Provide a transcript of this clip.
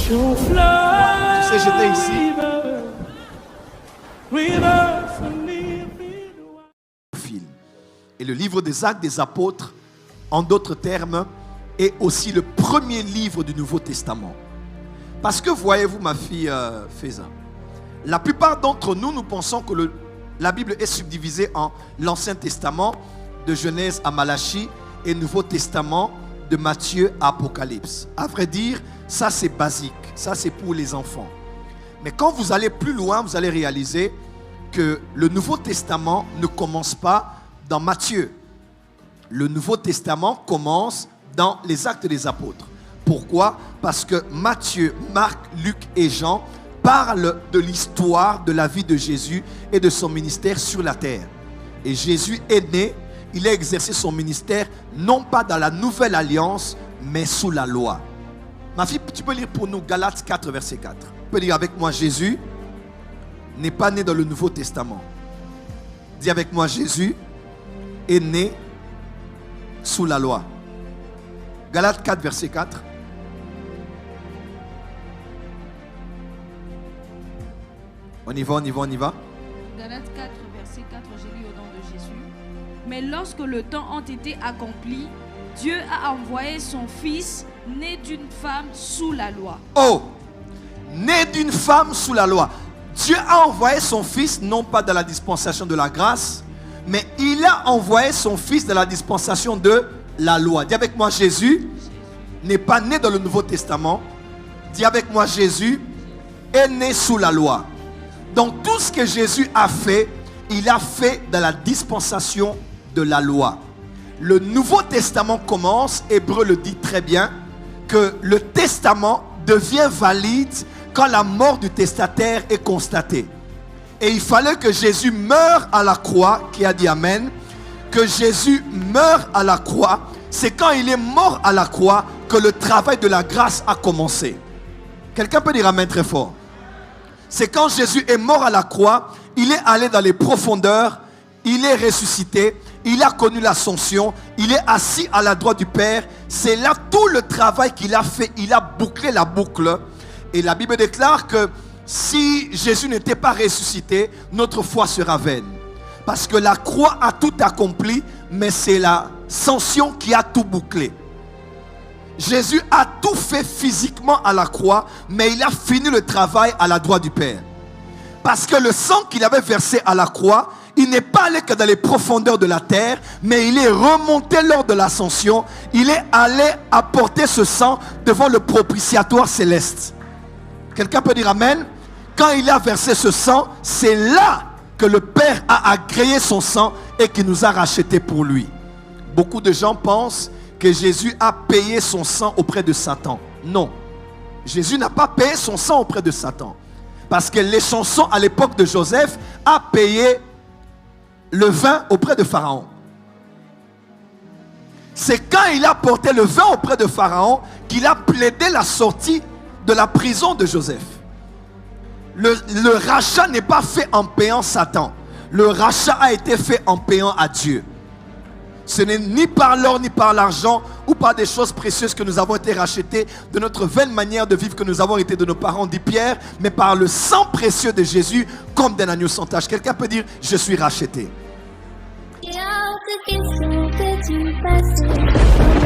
Tu sais, j'étais ici. Et le livre des Actes des Apôtres, en d'autres termes, est aussi le premier livre du Nouveau Testament. Parce que voyez-vous, ma fille Feza, la plupart d'entre nous, nous pensons que la Bible est subdivisée en l'Ancien Testament, de Genèse à Malachie, et Nouveau Testament, de Matthieu à Apocalypse. À vrai dire, ça c'est basique, ça c'est pour les enfants. Mais quand vous allez plus loin, vous allez réaliser que le Nouveau Testament ne commence pas dans Matthieu. Le Nouveau Testament commence dans les Actes des Apôtres. Pourquoi? Parce que Matthieu, Marc, Luc et Jean parlent de l'histoire de la vie de Jésus et de son ministère sur la terre. Et Jésus est né, il a exercé son ministère non pas dans la nouvelle alliance, mais sous la loi. Ma fille, tu peux lire pour nous Galates 4, verset 4. Tu peux lire avec moi, Jésus n'est pas né dans le Nouveau Testament. Dis avec moi, Jésus est né sous la loi. Galates 4, verset 4. On y va, on y va, on y va. Galates 4, verset 4, j'ai lu au nom de Jésus. Mais lorsque le temps a été accompli, Dieu a envoyé son Fils, né d'une femme sous la loi. Oh! Né d'une femme sous la loi. Dieu a envoyé son Fils, non pas dans la dispensation de la grâce, mais il a envoyé son Fils dans la dispensation de la loi. Dis avec moi, Jésus n'est pas né dans le Nouveau Testament. Dis avec moi, Jésus est né sous la loi. Donc tout ce que Jésus a fait, il a fait dans la dispensation de la loi. Le Nouveau Testament commence, Hébreu le dit très bien, que le testament devient valide quand la mort du testataire est constatée. Et il fallait que Jésus meure à la croix, qui a dit Amen, que Jésus meure à la croix. C'est quand il est mort à la croix que le travail de la grâce a commencé. Quelqu'un peut dire Amen très fort. C'est quand Jésus est mort à la croix, il est allé dans les profondeurs, il est ressuscité, il a connu l'ascension, il est assis à la droite du Père. C'est là tout le travail qu'il a fait, il a bouclé la boucle. Et la Bible déclare que si Jésus n'était pas ressuscité, notre foi sera vaine. Parce que la croix a tout accompli, mais c'est l'ascension qui a tout bouclé. Jésus a tout fait physiquement à la croix, mais il a fini le travail à la droite du Père. Parce que le sang qu'il avait versé à la croix, il n'est pas allé que dans les profondeurs de la terre, mais il est remonté lors de l'ascension. Il est allé apporter ce sang devant le propitiatoire céleste. Quelqu'un peut dire Amen? Quand il a versé ce sang, c'est là que le Père a agréé son sang et qui nous a rachetés pour lui. Beaucoup de gens pensent que Jésus a payé son sang auprès de Satan. Non. Jésus n'a pas payé son sang auprès de Satan. Parce que les chansons à l'époque de Joseph a payé le vin auprès de Pharaon. C'est quand il a porté le vin auprès de Pharaon qu'il a plaidé la sortie de la prison de Joseph. Le rachat n'est pas fait en payant Satan. Le rachat a été fait en payant à Dieu. Ce n'est ni par l'or, ni par l'argent, ou par des choses précieuses que nous avons été rachetés, de notre vaine manière de vivre que nous avons été de nos parents, dit Pierre, mais par le sang précieux de Jésus, comme d'un agneau sans tache. Quelqu'un peut dire, je suis racheté. Et autre question que tu passes.